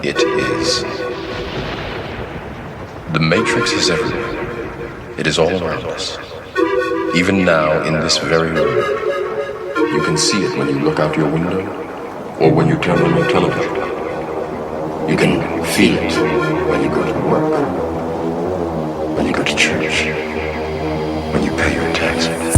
It is. The Matrix is everywhere. It is all around us. Even now, in this very room. You can see it when you look out your window or when you turn on your television. You can feel it when you go to work, when you go to church, when you pay your taxes.